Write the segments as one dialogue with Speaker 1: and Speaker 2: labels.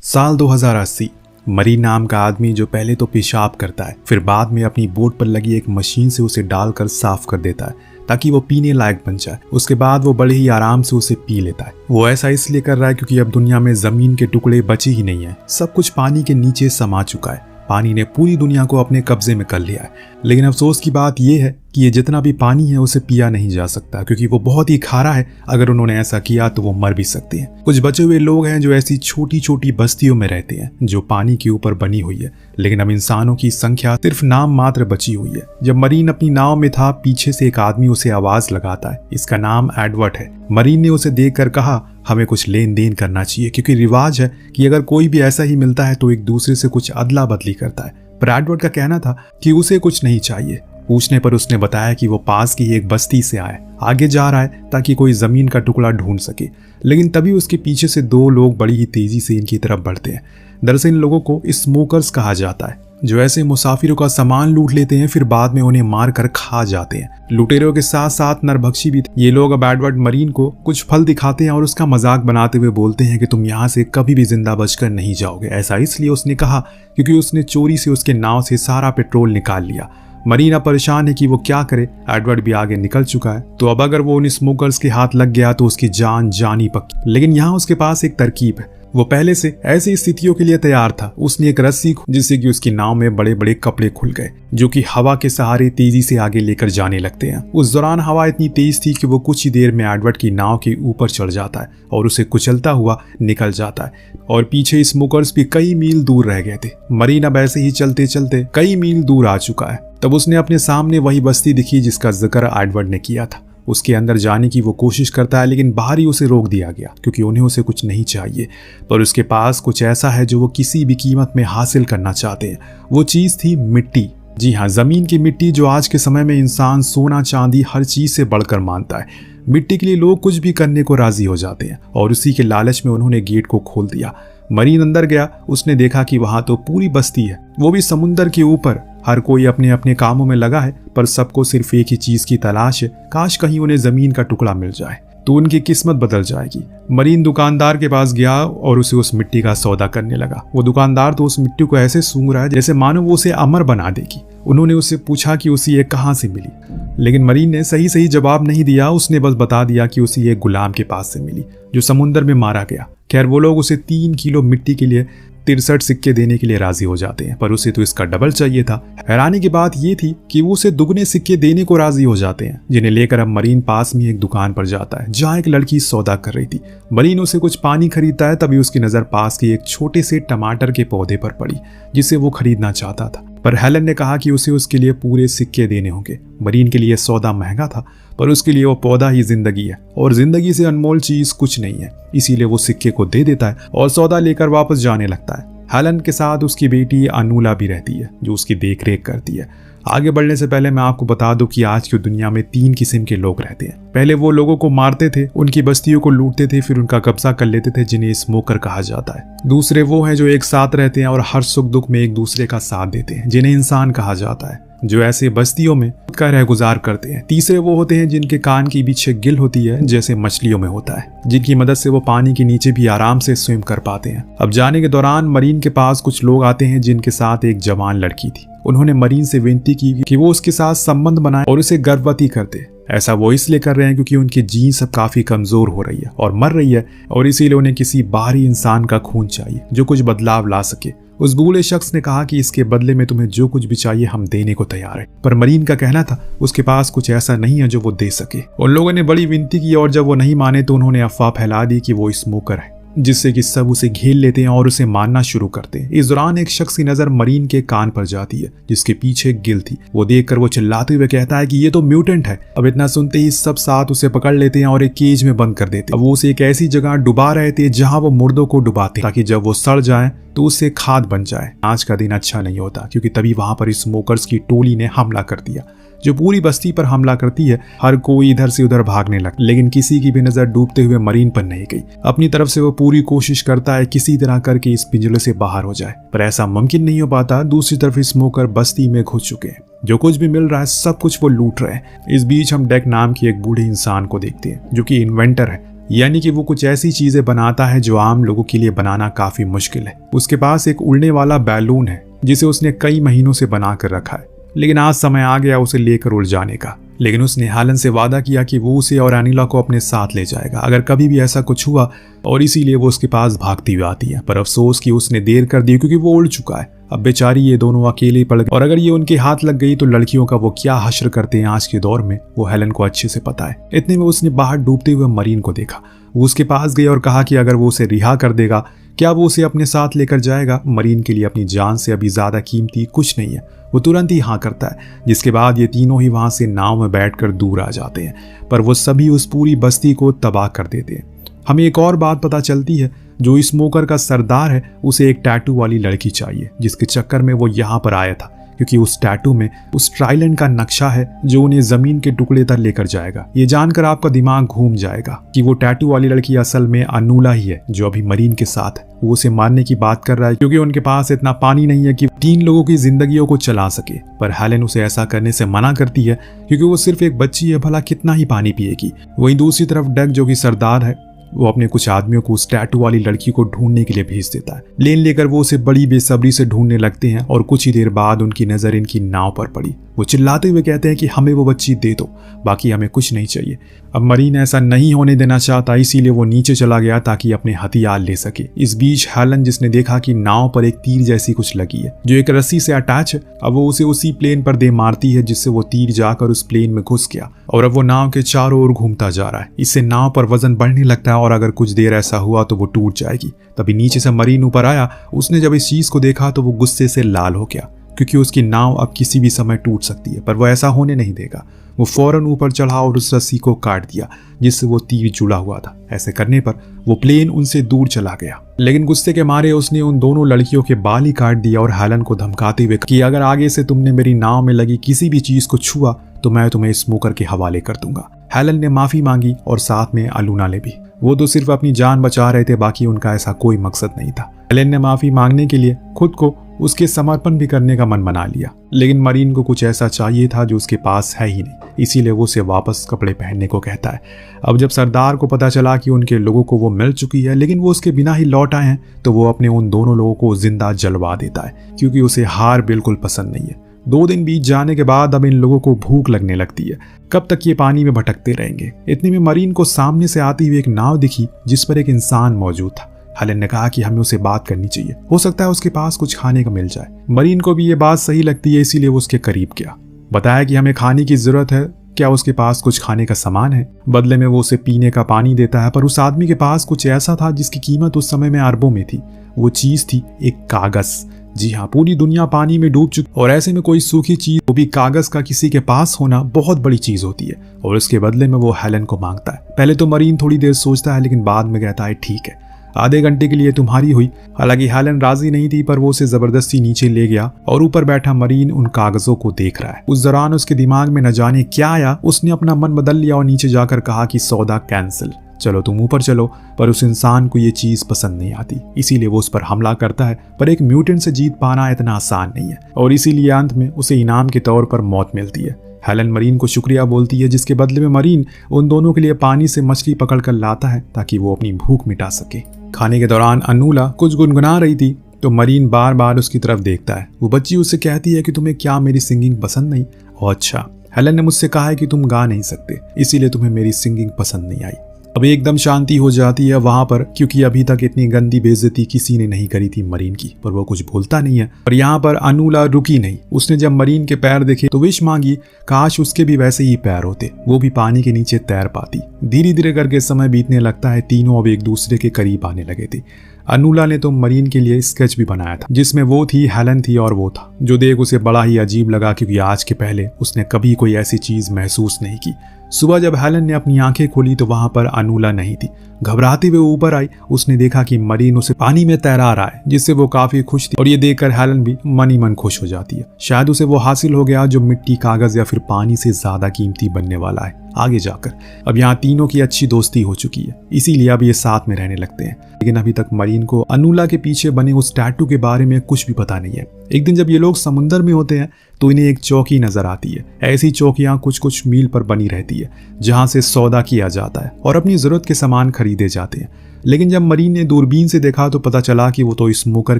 Speaker 1: साल 2080। मरीन नाम का आदमी जो पहले तो पेशाब करता है, फिर बाद में अपनी बोट पर लगी एक मशीन से उसे डालकर साफ कर देता है ताकि वो पीने लायक बन जाए। उसके बाद वो बड़े ही आराम से उसे पी लेता है। वो ऐसा इसलिए कर रहा है क्योंकि अब दुनिया में जमीन के टुकड़े बचे ही नहीं है, सब कुछ पानी के नीचे समा चुका है। पानी ने पूरी दुनिया को अपने कब्जे में कर लिया है। लेकिन अफसोस की बात यह है कि ये जितना भी पानी है उसे पिया नहीं जा सकता क्योंकि वो बहुत ही खारा है। अगर उन्होंने ऐसा किया तो वो मर भी सकते हैं। कुछ बचे हुए लोग हैं जो ऐसी छोटी छोटी बस्तियों में रहते हैं जो पानी के ऊपर बनी हुई है, लेकिन अब इंसानों की संख्या सिर्फ नाम मात्र बची हुई है। जब मरीन अपनी नाव में था, पीछे से एक आदमी उसे आवाज लगाता है। इसका नाम एडवर्ड है। मरीन ने उसे देखकर कहा, हमें कुछ लेन देन करना चाहिए क्योंकि रिवाज है कि अगर कोई भी ऐसा ही मिलता है तो एक दूसरे से कुछ अदला बदली करता है। पर एडवर्ड का कहना था कि उसे कुछ नहीं चाहिए। पूछने पर उसने बताया कि वो पास की एक बस्ती से आगे जा रहा है ताकि कोई जमीन का टुकड़ा ढूंढ सके। लेकिन तभी उसके पीछे से दो लोग बड़ी ही तेजी से इनकी तरफ बढ़ते हैं। दरअसल इन लोगों को स्मोकर्स कहा जाता है, जो ऐसे मुसाफिरों का सामान लूट लेते हैं फिर बाद में उन्हें मार कर खा जाते हैं। लुटेरों के साथ साथ नरभक्षी भी थे। ये लोग अब एडवर्ड मरीन को कुछ फल दिखाते हैं और उसका मजाक बनाते हुए बोलते हैं कि तुम यहाँ से कभी भी जिंदा बचकर नहीं जाओगे। ऐसा इसलिए उसने कहा क्योंकि उसने चोरी से उसके नाव से सारा पेट्रोल निकाल लिया। मरीन अब परेशान है कि वो क्या करे। एडवर्ड भी आगे निकल चुका है, तो अब अगर वो उन स्मोकर्स के हाथ लग गया तो उसकी जान जानी पक्की। लेकिन यहाँ उसके पास एक तरकीब है। वो पहले से ऐसी स्थितियों के लिए तैयार था। उसने एक रस्सी जिससे कि उसकी नाव में बड़े बड़े कपड़े खुल गए जो कि हवा के सहारे तेजी से आगे लेकर जाने लगते हैं। उस दौरान हवा इतनी तेज थी कि वो कुछ ही देर में एडवर्ड की नाव के ऊपर चढ़ जाता है और उसे कुचलता हुआ निकल जाता है। और पीछे स्मोकर्स भी कई मील दूर रह गए थे। मरीन अब ऐसे ही चलते चलते कई मील दूर आ चुका है। तब उसने अपने सामने वही बस्ती दिखी जिसका जिक्र एडवर्ड ने किया था। उसके अंदर जाने की वो कोशिश करता है, लेकिन बाहर ही उसे रोक दिया गया क्योंकि उन्हें उसे कुछ नहीं चाहिए, पर उसके पास कुछ ऐसा है जो वो किसी भी कीमत में हासिल करना चाहते हैं। वो चीज़ थी मिट्टी। जी हाँ, ज़मीन की मिट्टी, जो आज के समय में इंसान सोना चांदी हर चीज़ से बढ़कर मानता है। मिट्टी के लिए लोग कुछ भी करने को राजी हो जाते हैं और उसी के लालच में उन्होंने गेट को खोल दिया। मरीन अंदर गया। उसने देखा कि वहां तो पूरी बस्ती है, वो भी समुंदर के ऊपर। हर कोई अपने अपने कामों में लगा है, पर सबको सिर्फ एक ही चीज की तलाश है, काश कहीं उन्हें जमीन का टुकड़ा मिल जाए तो उनकी किस्मत बदल जाएगी। मरीन दुकानदार के पास गया और उसे उस मिट्टी का सौदा करने लगा। वो दुकानदार तो उस मिट्टी को ऐसे सूंघ रहा है जैसे मानो वो उसे अमर बना देगी। उन्होंने उससे पूछा कि उसे ये कहाँ से मिली, लेकिन मरीन ने सही सही जवाब नहीं दिया। उसने बस बता दिया कि उसे ये गुलाम के पास से मिली जो समुद्र में मारा गया। खैर, वो लोग उसे 3 किलो मिट्टी के लिए 63 सिक्के देने के लिए राजी हो जाते हैं, पर उसे तो इसका डबल चाहिए था। हैरानी की बात यह थी कि वो उसे दुगने सिक्के देने को राजी हो जाते हैं, जिन्हें लेकर अब मरीन पास में एक दुकान पर जाता है जहां एक लड़की सौदा कर रही थी। मरीन उसे कुछ पानी खरीदता है, तभी उसकी नजर पास के एक छोटे से टमाटर के पौधे पर पड़ी जिसे वो खरीदना चाहता था, पर हेलन ने कहा कि उसे उसके लिए पूरे सिक्के देने होंगे। मरीन के लिए सौदा महंगा था, पर उसके लिए वो पौधा ही जिंदगी है और जिंदगी से अनमोल चीज कुछ नहीं है। इसीलिए वो सिक्के को दे देता है और सौदा लेकर वापस जाने लगता है। हेलन के साथ उसकी बेटी अनुला भी रहती है जो उसकी देखरेख करती है। आगे बढ़ने से पहले मैं आपको बता दूं कि आज की दुनिया में 3 किस्म के लोग रहते हैं। पहले वो लोगों को मारते थे, उनकी बस्तियों को लूटते थे, फिर उनका कब्जा कर लेते थे, जिन्हें स्मोकर कहा जाता है। दूसरे वो हैं जो एक साथ रहते हैं और हर सुख दुख में एक दूसरे का साथ देते हैं, जिन्हें इंसान कहा जाता है, जो ऐसे बस्तियों में खुद का रह गुजार करते हैं। तीसरे वो होते हैं जिनके कान के पीछे गिल होती है, जैसे मछलियों में होता है, जिनकी मदद से वो पानी के नीचे भी आराम से स्विम कर पाते हैं। अब जाने के दौरान मरीन के पास कुछ लोग आते हैं जिनके साथ एक जवान लड़की थी। उन्होंने मरीन से विनती की कि वो उसके साथ संबंध बनाए और उसे गर्भवती कर दे। ऐसा वो इसलिए कर रहे हैं क्योंकि उनकी जीन्स अब काफी कमजोर हो रही है और मर रही है, और इसीलिए उन्हें किसी बाहरी इंसान का खून चाहिए जो कुछ बदलाव ला सके। उस बूढ़े शख्स ने कहा कि इसके बदले में तुम्हें जो कुछ भी चाहिए हम देने को तैयार हैं, पर मरीन का कहना था उसके पास कुछ ऐसा नहीं है जो वो दे सके। उन लोगों ने बड़ी विनती की और जब वो नहीं माने तो उन्होंने अफवाह फैला दी कि वो स्मोकर है, जिससे कि सब उसे घेर लेते हैं और उसे मारना शुरू करते हैं। इस दौरान एक शख्स की नजर मरीन के कान पर जाती है जिसके पीछे एक गिल थी। वो देखकर वो चिल्लाते हुए कहता है कि ये तो म्यूटेंट है। अब इतना सुनते ही सब साथ उसे पकड़ लेते हैं और एक केज में बंद कर देते हैं। अब वो उसे एक ऐसी जगह डुबा रहे थे जहां वो मुर्दों को डुबाते ताकि जब वो सड़ जाए तो उससे खाद बन जाए। आज का दिन अच्छा नहीं होता क्योंकि तभी वहां पर स्मोकर्स की टोली ने हमला कर दिया जो पूरी बस्ती पर हमला करती है। हर कोई इधर से उधर भागने लगा, लेकिन किसी की भी नजर डूबते हुए मरीन पर नहीं गई। अपनी तरफ से वो पूरी कोशिश करता है किसी तरह करके इस पिंजरे से बाहर हो जाए, पर ऐसा मुमकिन नहीं हो पाता। दूसरी तरफ स्मोकर बस्ती में घुस चुके हैं। जो कुछ भी मिल रहा है सब कुछ वो लूट रहे हैं। इस बीच हम डेक नाम की एक बूढ़े इंसान को देखते हैं जो कि इन्वेंटर है। यानी कि वो कुछ ऐसी चीजें बनाता है जो आम लोगों के लिए बनाना काफी मुश्किल है। उसके पास एक उड़ने वाला बैलून है जिसे उसने कई महीनों से बना कर रखा है, लेकिन आज समय आ गया उसे लेकर उड़ जाने का। लेकिन उसने हेलन से वादा किया कि वो उसे और अनिला को अपने साथ ले जाएगा अगर कभी भी ऐसा कुछ हुआ, और इसीलिए वो उसके पास भागती हुई आती है। पर अफसोस कि उसने देर कर दी क्योंकि वो उड़ चुका है। अब बेचारी ये दोनों अकेले पड़ गए, और अगर ये उनके हाथ लग गई तो लड़कियों का वो क्या हश्र करते हैं आज के दौर में, वो हेलन को अच्छे से पता है। इतने में उसने बाहर डूबते हुए मरीन को देखा। वो उसके पास गई और कहा कि अगर वो उसे रिहा कर देगा क्या वो उसे अपने साथ लेकर जाएगा। मरीन के लिए अपनी जान से अभी ज्यादा कीमती कुछ नहीं है। वो तुरंत ही हाँ करता है, जिसके बाद ये तीनों ही वहां से नाव में बैठकर दूर आ जाते हैं। पर वो सभी उस पूरी बस्ती को तबाह कर देते हैं। हमें एक और बात पता चलती है, जो स्मोकर का सरदार है उसे एक टैटू वाली लड़की चाहिए, जिसके चक्कर में वो यहाँ पर आया था, क्योंकि उस टैटू में उस ट्राइलैंड का नक्शा है जो उन्हें जमीन के टुकड़े तक लेकर जाएगा। ये जानकर आपका दिमाग घूम जाएगा कि वो टैटू वाली लड़की असल में अनूला ही है, जो अभी मरीन के साथ है। वो उसे मारने की बात कर रहा है क्योंकि उनके पास इतना पानी नहीं है कि 3 लोगों की जिंदगियों को चला सके। पर हेलन उसे ऐसा करने से मना करती है क्योंकि वो सिर्फ एक बच्ची है, भला कितना ही पानी पिएगी। वहीं दूसरी तरफ डग, जो कि सरदार है, वो अपने कुछ आदमियों को उस टैटू वाली लड़की को ढूंढने के लिए भेज देता है। प्लेन लेकर वो उसे बड़ी बेसब्री से ढूंढने लगते हैं और कुछ ही देर बाद उनकी नजर इनकी नाव पर पड़ी। वो चिल्लाते हुए कहते हैं कि हमें वो बच्ची दे दो, बाकी हमें कुछ नहीं चाहिए। अब मरीन ऐसा नहीं होने देना चाहता, इसीलिए वो नीचे चला गया ताकि अपने हथियार ले सके। इस बीच हेलन, जिसने देखा कि नाव पर एक तीर जैसी कुछ लगी है जो एक रस्सी से अटैच है, अब वो उसे उसी प्लेन पर दे मारती है, जिससे वो तीर जाकर उस प्लेन में घुस गया और अब वो नाव के चारों ओर घूमता जा रहा है। इससे नाव पर वजन बढ़ने लगता है और अगर कुछ देर ऐसा हुआ तो वो टूट जाएगी। तभी नीचे से मरीन ऊपर आया। उसने जब इस चीज को देखा तो वो गुस्से से लाल हो गया, क्योंकि उसकी नाव अब किसी भी समय टूट सकती है, पर वो ऐसा होने नहीं देगा। वो फौरन ऊपर चढ़ा और उस रस्सी को काट दिया जिससे वो तीर जुड़ा हुआ था। ऐसे करने पर वो प्लेन उनसे दूर चला गया, लेकिन गुस्से के मारे उसने उन दोनों लड़कियों के बाल ही काट दिया और हेलन को धमकाते हुए कि अगर आगे से तुमने मेरी नाव में लगी किसी भी चीज को छुआ तो मैं तुम्हें स्मोकर के हवाले कर दूंगा। हेलन ने माफी मांगी और साथ में अलूना ने भी। वो तो सिर्फ अपनी जान बचा रहे थे, बाकी उनका ऐसा कोई मकसद नहीं था। हेलन ने माफी मांगने के लिए खुद को उसके समर्पण भी करने का मन बना लिया, लेकिन मरीन को कुछ ऐसा चाहिए था जो उसके पास है ही नहीं, इसीलिए वो उसे वापस कपड़े पहनने को कहता है। अब जब सरदार को पता चला कि उनके लोगों को वो मिल चुकी है लेकिन वो उसके बिना ही लौट आए हैं, तो वो अपने उन दोनों लोगों को जिंदा जलवा देता है, क्योंकि उसे हार बिल्कुल पसंद नहीं है। 2 दिन बीत जाने के बाद अब इन लोगों को भूख लगने लगती है। कब तक ये पानी में भटकते रहेंगे। इतने में मरीन को सामने से आती हुई एक नाव दिखी जिस पर एक इंसान मौजूद था। हेलन ने कहा कि हमें उसे बात करनी चाहिए, हो सकता है उसके पास कुछ खाने को मिल जाए। मरीन को भी ये बात सही लगती है, इसीलिए वो उसके करीब गया। बताया कि हमें खाने की जरूरत है, क्या उसके पास कुछ खाने का सामान है। बदले में वो उसे पीने का पानी देता है, पर उस आदमी के पास कुछ ऐसा था जिसकी कीमत उस समय में अरबों में थी। वो चीज थी एक कागज। जी हाँ, पूरी दुनिया पानी में डूब चुकी और ऐसे में कोई सूखी चीज, वो भी कागज का, किसी के पास होना बहुत बड़ी चीज होती है। और उसके बदले में वो हेलन को मांगता है। पहले तो मरीन थोड़ी देर सोचता है, लेकिन बाद में कहता है ठीक है, आधे घंटे के लिए तुम्हारी हुई। हालांकि हेलन राजी नहीं थी, पर वो उसे जबरदस्ती नीचे ले गया और ऊपर बैठा मरीन उन कागजों को देख रहा है। उस दौरान उसके दिमाग में न जाने क्या आया, उसने अपना मन बदल लिया और नीचे जाकर कहा कि सौदा कैंसिल, चलो तुम ऊपर चलो। पर उस इंसान को ये चीज पसंद नहीं आती, इसीलिए वो उस पर हमला करता है। पर एक म्यूटेंट से जीत पाना इतना आसान नहीं है और इसीलिए अंत में उसे इनाम के तौर पर मौत मिलती है। हेलन मरीन को शुक्रिया बोलती है, जिसके बदले में मरीन उन दोनों के लिए पानी से मछली पकड़ कर लाता है ताकि वो अपनी भूख मिटा सके। खाने के दौरान अनूला कुछ गुनगुना रही थी तो मरीन बार बार उसकी तरफ देखता है। वो बच्ची उससे कहती है कि तुम्हें क्या मेरी सिंगिंग पसंद नहीं। और अच्छा, हेलन ने मुझसे कहा है कि तुम गा नहीं सकते, इसीलिए तुम्हें मेरी सिंगिंग पसंद नहीं आई। अब एकदम शांति हो जाती है वहां पर, क्योंकि अभी तक इतनी गंदी बेइज्जती किसी ने नहीं करी थी मरीन की। पर वो कुछ बोलता नहीं है। पर यहाँ पर अनूला रुकी नहीं। उसने जब मरीन के पैर देखे तो विश मांगी, काश उसके भी वैसे ही पैर होते, वो भी पानी के नीचे तैर पाती। धीरे धीरे करके समय बीतने लगता है। तीनों अब एक दूसरे के करीब आने लगे थे। अनूला ने तो मरीन के लिए स्केच भी बनाया था, जिसमें वो थी, हेलन थी और वो था, जो देख उसे बड़ा ही अजीब लगा, क्योंकि आज के पहले उसने कभी कोई ऐसी चीज महसूस नहीं की। सुबह जब हेलन ने अपनी आंखें खोली तो वहां पर अनूला नहीं थी। घबराते हुए ऊपर आई। उसने देखा कि मरीन उसे पानी में तैरा रहा है, जिससे वो काफी खुश थी और ये देखकर हेलन भी मन ही मन खुश हो जाती है। शायद उसे वो हासिल हो गया जो मिट्टी, कागज या फिर पानी से ज्यादा कीमती बनने वाला है आगे जाकर। अब यहाँ तीनों की अच्छी दोस्ती हो चुकी है, इसीलिए अब ये साथ में रहने लगते हैं। लेकिन अभी तक मरीन को अनूला के पीछे बने उस टैटू के बारे में कुछ भी पता नहीं है। एक दिन जब ये लोग समुद्र में होते हैं तो इन्हें एक चौकी नजर आती है। ऐसी चौकियां कुछ कुछ मील पर बनी रहती है जहां से सौदा किया जाता है और अपनी जरूरत के सामान खरीदे जाते हैं। लेकिन जब मरीन ने दूरबीन से देखा तो पता चला कि वो तो स्मोकर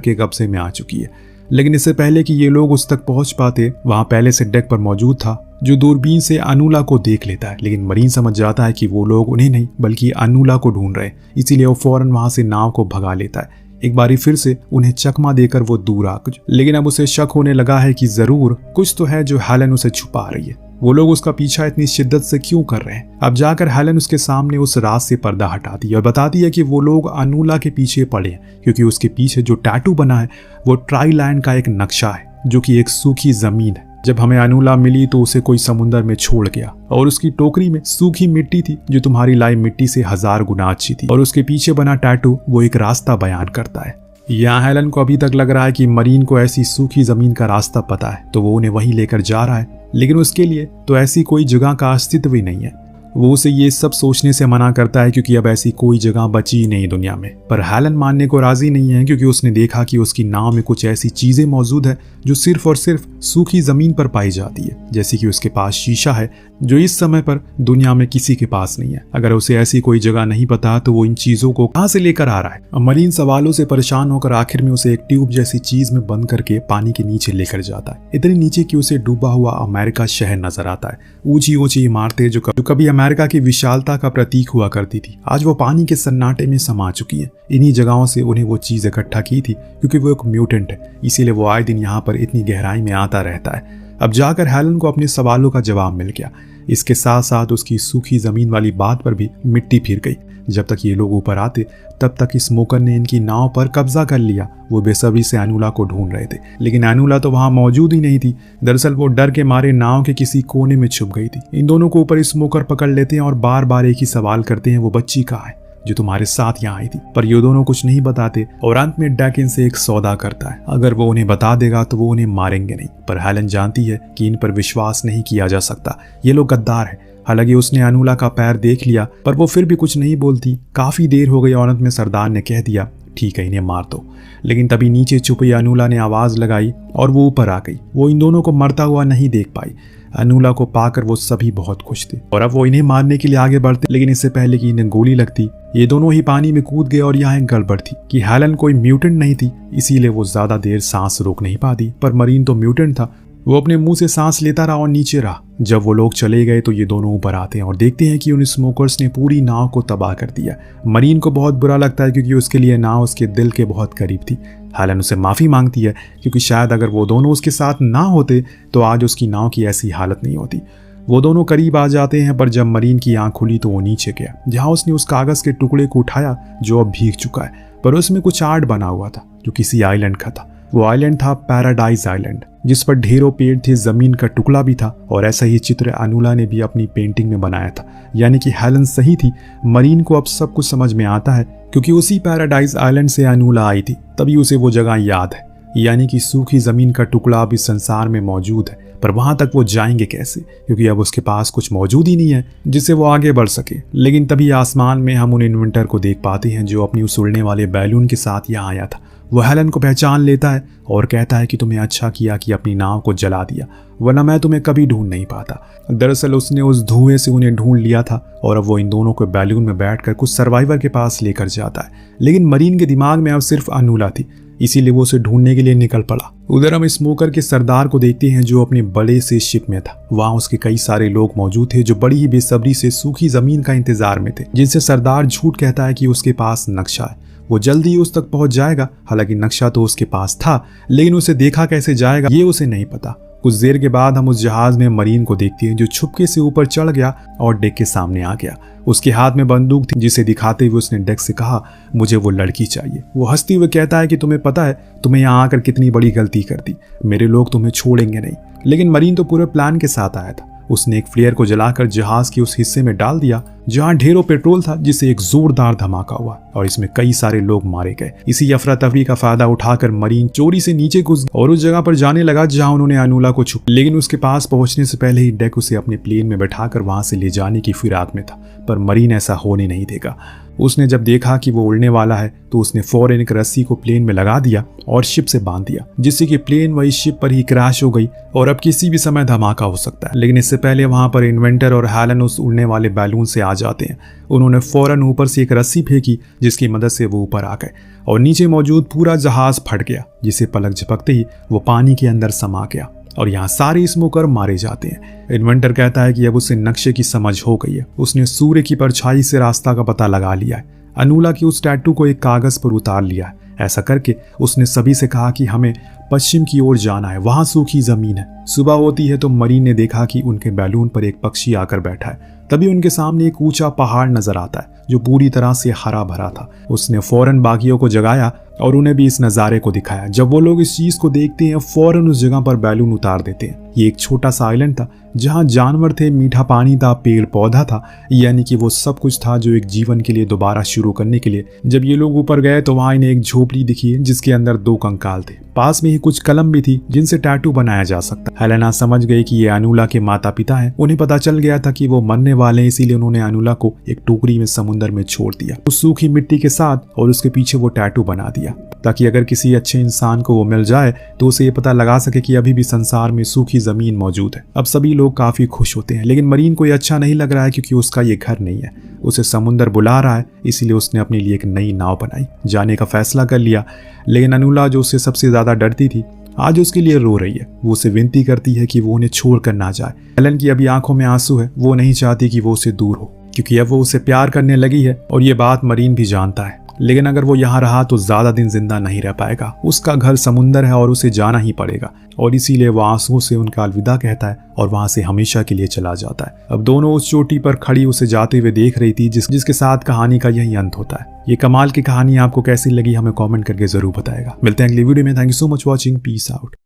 Speaker 1: के कब्जे में आ चुकी है। लेकिन इससे पहले कि ये लोग उस तक पहुंच पाते, वहां पहले से डेक पर मौजूद था जो दूरबीन से अनुला को देख लेता है। लेकिन मरीन समझ जाता है कि वो लोग उन्हें नहीं बल्कि अनुला को ढूंढ रहे हैं, इसीलिए वो फौरन वहां से नाव को भगा लेता है। एक बारी फिर से उन्हें चकमा देकर वो दूर आ कुछ, लेकिन अब उसे शक होने लगा है कि जरूर कुछ तो है जो हेलन उसे छुपा रही है। वो लोग उसका पीछा इतनी शिद्दत से क्यों कर रहे हैं? अब जाकर हेलन उसके सामने उस राज से पर्दा हटाती है और बताती है कि वो लोग अनुला के पीछे पड़े हैं, क्योंकि उसके पीछे जो टैटू बना है वो ट्राई लैंड का एक नक्शा है जो कि एक सूखी जमीन है। जब हमें अनुला मिली तो उसे कोई समुंदर में छोड़ गया और उसकी टोकरी में सूखी मिट्टी थी जो तुम्हारी लाई मिट्टी से 1000 गुना अच्छी थी, और उसके पीछे बना टैटू वो एक रास्ता बयान करता है। यहाँ हेलन को अभी तक लग रहा है कि मरीन को ऐसी सूखी जमीन का रास्ता पता है, तो वो उन्हें वहीं लेकर जा रहा है, लेकिन उसके लिए तो ऐसी कोई जगह का अस्तित्व ही नहीं है। वो उसे ये सब सोचने से मना करता है क्योंकि अब ऐसी कोई जगह बची नहीं दुनिया में। पर हेलन मानने को राजी नहीं है क्योंकि उसने देखा कि उसकी नाव में कुछ ऐसी चीजें मौजूद है जो सिर्फ और सिर्फ सूखी जमीन पर पाई जाती है, जैसे कि उसके पास शीशा है जो इस समय पर दुनिया में किसी के पास नहीं है। अगर उसे ऐसी कोई जगह नहीं पता तो वो इन चीजों को कहां से लेकर आ रहा है? मरीन सवालों से परेशान होकर आखिर में उसे एक ट्यूब जैसी चीज में बंद करके पानी के नीचे लेकर जाता है, इतने नीचे कि उसे डूबा हुआ अमेरिका शहर नजर आता है। ऊंची ऊंची इमारतें जो कभी अमेरिका की विशालता का प्रतीक हुआ करती थी, आज वो पानी के सन्नाटे में समा चुकी है। इन्हीं जगहों से उन्हें वो चीज इकट्ठा की थी क्योंकि वो एक म्यूटेंट है, इसीलिए वो आए दिन यहाँ पर इतनी गहराई में आता रहता है। अब जाकर हेलन को अपने सवालों का जवाब मिल गया। इसके साथ साथ उसकी सूखी जमीन वाली बात पर भी मिट्टी फिर गई। जब तक ये लोग ऊपर आते तब तक स्मोकर ने इनकी नाव पर कब्जा कर लिया। वो बेसब्री से अनुला को ढूंढ रहे थे, लेकिन अनुला तो वहां मौजूद ही नहीं थी। दरअसल वो डर के मारे नाव के किसी कोने में छुप गई थी। इन दोनों को ऊपर स्मोकर पकड़ लेते हैं और बार बार एक ही सवाल करते हैं, वो बच्ची कहाँ है जो तुम्हारे साथ यहाँ आई थी? पर ये दोनों कुछ नहीं बताते और अंत में डेक इनसे एक सौदा करता है। अगर वो उन्हें बता देगा तो वो उन्हें मारेंगे नहीं, पर हेलन जानती है कि इन पर विश्वास नहीं किया जा सकता, ये लोग गद्दार हैं। हालांकि उसने अनुला का पैर देख लिया पर वो फिर भी कुछ नहीं बोलती। काफी देर हो गई और अंत में सरदार ने कह दिया, ठीक है इन्हें मार दो। लेकिन तभी नीचे छुपी अनुला ने आवाज लगाई और वो ऊपर आ गई। वो इन दोनों को मरता हुआ नहीं देख पाई। अनुला को पाकर वो सभी बहुत खुश थे और अब वो इन्हें मारने के लिए आगे बढ़ते, लेकिन इससे पहले कि इन्हें गोली लगती ये दोनों ही पानी में कूद गए। और यहाँ एक गड़बड़ थी कि हेलन कोई म्यूटेंट नहीं थी, इसीलिए वो ज्यादा देर सांस रोक नहीं पाती, पर मरीन तो म्यूटेंट था। वो अपने मुंह से सांस लेता रहा और नीचे रहा। जब वो लोग चले गए तो ये दोनों ऊपर आते हैं और देखते हैं कि उन स्मोकर्स ने पूरी नाव को तबाह कर दिया। मरीन को बहुत बुरा लगता है क्योंकि उसके लिए नाव उसके दिल के बहुत करीब थी। हेलन उसे माफी मांगती है क्योंकि शायद अगर वो दोनों उसके साथ ना होते तो आज उसकी नाव की ऐसी हालत नहीं होती। वो दोनों करीब आ जाते हैं, पर जब मरीन की आंख खुली तो वो नीचे गया जहां उसने उस कागज के टुकड़े को उठाया जो अब भीग चुका है, पर उसमें कुछ आर्ट बना हुआ था जो किसी आइलैंड का था। वो आइलैंड था पैराडाइज आइलैंड, जिस पर ढेरों पेड़ थे, जमीन का टुकड़ा भी था। और ऐसा ही चित्र अनुला ने भी अपनी पेंटिंग में बनाया था, यानी कि हेलन सही थी। मरीन को अब सब कुछ समझ में आता है क्योंकि उसी पैराडाइज आइलैंड से अनुला आई थी, तभी उसे वो जगह याद है, यानी कि सूखी जमीन का टुकड़ा अब इस संसार में मौजूद है। पर वहां तक वो जाएंगे कैसे, क्योंकि अब उसके पास कुछ मौजूद ही नहीं है जिससे वो आगे बढ़ सके। लेकिन तभी आसमान में हम उन इन्वेंटर को देख पाते हैं जो अपनी उस उड़ने वाले बैलून के साथ यहाँ आया था। वो हेलन को पहचान लेता है और कहता है कि तुम्हें अच्छा किया कि अपनी नाव को जला दिया, वरना मैं तुम्हें कभी ढूंढ नहीं पाता। दरअसल उसने उस धुएं से उन्हें ढूंढ लिया था और अब वो इन दोनों को बैलून में बैठकर कुछ सर्वाइवर के पास लेकर जाता है। लेकिन मरीन के दिमाग में अब सिर्फ अनुला थी, इसीलिए वो उसे ढूंढने के लिए निकल पड़ा। उधर हम स्मोकर के सरदार को देखते हैं जो अपने बड़े से शिप में था। वहां उसके कई सारे लोग मौजूद थे जो बड़ी ही बेसब्री से सूखी जमीन का इंतजार में थे, जिनसे सरदार झूठ कहता है कि उसके पास नक्शा है, वो जल्दी ही उस तक पहुंच जाएगा। हालांकि नक्शा तो उसके पास था, लेकिन उसे देखा कैसे जाएगा ये उसे नहीं पता। कुछ देर के बाद हम उस जहाज में मरीन को देखते हैं जो छुपके से ऊपर चढ़ गया और डेक के सामने आ गया। उसके हाथ में बंदूक थी जिसे दिखाते हुए उसने डेक से कहा, मुझे वो लड़की चाहिए। वो हंसते हुए कहता है कि तुम्हें पता है तुम्हें यहाँ आकर कितनी बड़ी गलती कर दी, मेरे लोग तुम्हें छोड़ेंगे नहीं। लेकिन मरीन तो पूरे प्लान के साथ आया था। उसने एक फ्लेयर को जलाकर जहाज के उस हिस्से में डाल दिया जहाँ ढेरों पेट्रोल था, जिससे एक जोरदार धमाका हुआ और इसमें कई सारे लोग मारे गए। इसी अफरा तफरी का फायदा उठाकर मरीन चोरी से नीचे घुस और उस जगह पर जाने लगा जहाँ उन्होंने अनुला को छुपा। लेकिन उसके पास पहुंचने से पहले ही डेक उसे अपने प्लेन में बैठाकर वहां से ले जाने की फिराक में था, पर मरीन ऐसा होने नहीं देगा। उसने जब देखा कि वो उड़ने वाला है तो उसने फौरन एक रस्सी को प्लेन में लगा दिया और शिप से बांध दिया, जिससे कि प्लेन वही शिप पर ही क्रैश हो गई और अब किसी भी समय धमाका हो सकता है। लेकिन इससे पहले वहां पर इन्वेंटर और हेलन उस उड़ने वाले बैलून से आ जाते हैं। उन्होंने फौरन ऊपर से एक रस्सी फेंकी, जिसकी मदद से वो ऊपर आ गए और नीचे मौजूद पूरा जहाज फट गया, जिसे पलक झपकते ही वो पानी के अंदर समा गया और यहाँ सारे स्मोकर मारे जाते हैं। इन्वेंटर कहता है कि अब उसे नक्शे की समझ हो गई है। उसने सूर्य की परछाई से रास्ता का पता लगा लिया है। अनुला की उस टैटू को एक कागज पर उतार लिया है। ऐसा करके उसने सभी से कहा कि हमें पश्चिम की ओर जाना है, वहां सूखी जमीन है। सुबह होती है तो मरीन ने देखा कि उनके बैलून पर एक पक्षी आकर बैठा है। तभी उनके सामने एक ऊंचा पहाड़ नजर आता है जो पूरी तरह से हरा भरा था। उसने फौरन बाकियों को जगाया और उन्हें भी इस नज़ारे को दिखाया। जब वो लोग इस चीज को देखते हैं, फौरन उस जगह पर बैलून उतार देते हैं। ये एक छोटा सा आइलैंड था जहाँ जानवर थे, मीठा पानी था, पेड़ पौधा था, यानी कि वो सब कुछ था जो एक जीवन के लिए दोबारा शुरू करने के लिए। जब ये लोग ऊपर गए तो वहां इन्हें एक झोपड़ी दिखी जिसके अंदर 2 कंकाल थे। पास में ही कुछ कलम भी थी जिनसे टैटू बनाया जा सकता। हेलेना समझ गई कि ये अनुला के माता पिता हैं। उन्हें पता चल गया था कि वो मरने वाले हैं, इसीलिए उन्होंने अनुला को एक टोकरी में समुद्र में छोड़ दिया उस सूखी मिट्टी के साथ और उसके पीछे वो टैटू बना दिया, ताकि अगर किसी अच्छे इंसान को वो मिल जाए तो उसे ये पता लगा सके कि अभी भी संसार में सूखी जमीन मौजूद है। अब सभी लोग काफी खुश होते हैं, लेकिन मरीन को ये अच्छा नहीं लग रहा है क्योंकि उसका ये घर नहीं है। उसे समुद्र बुला रहा है, इसीलिए उसने अपने लिए एक नई नाव बनाई, जाने का फैसला कर लिया। लेकिन अनुला जो उससे सबसे ज्यादा डरती थी, आज उसके लिए रो रही है। वो उसे विनती करती है कि वो उन्हें छोड़कर ना जाए। हेलन की अभी आंखों में आंसू है। वो नहीं चाहती कि वो उससे दूर हो, क्योंकि अब वो उसे प्यार करने लगी है और ये बात मरीन भी जानता है। लेकिन अगर वो यहाँ रहा तो ज्यादा दिन जिंदा नहीं रह पाएगा। उसका घर समुंदर है और उसे जाना ही पड़ेगा, और इसीलिए वो आंसुओं से उनका अलविदा कहता है और वहां से हमेशा के लिए चला जाता है। अब दोनों उस चोटी पर खड़ी उसे जाते हुए देख रही थी, जिसके साथ कहानी का यही अंत होता है। ये कमाल की कहानी आपको कैसी लगी हमें कमेंट करके जरूर बताएगा। मिलते हैं अगली वीडियो में। Thank you so much watching. Peace out.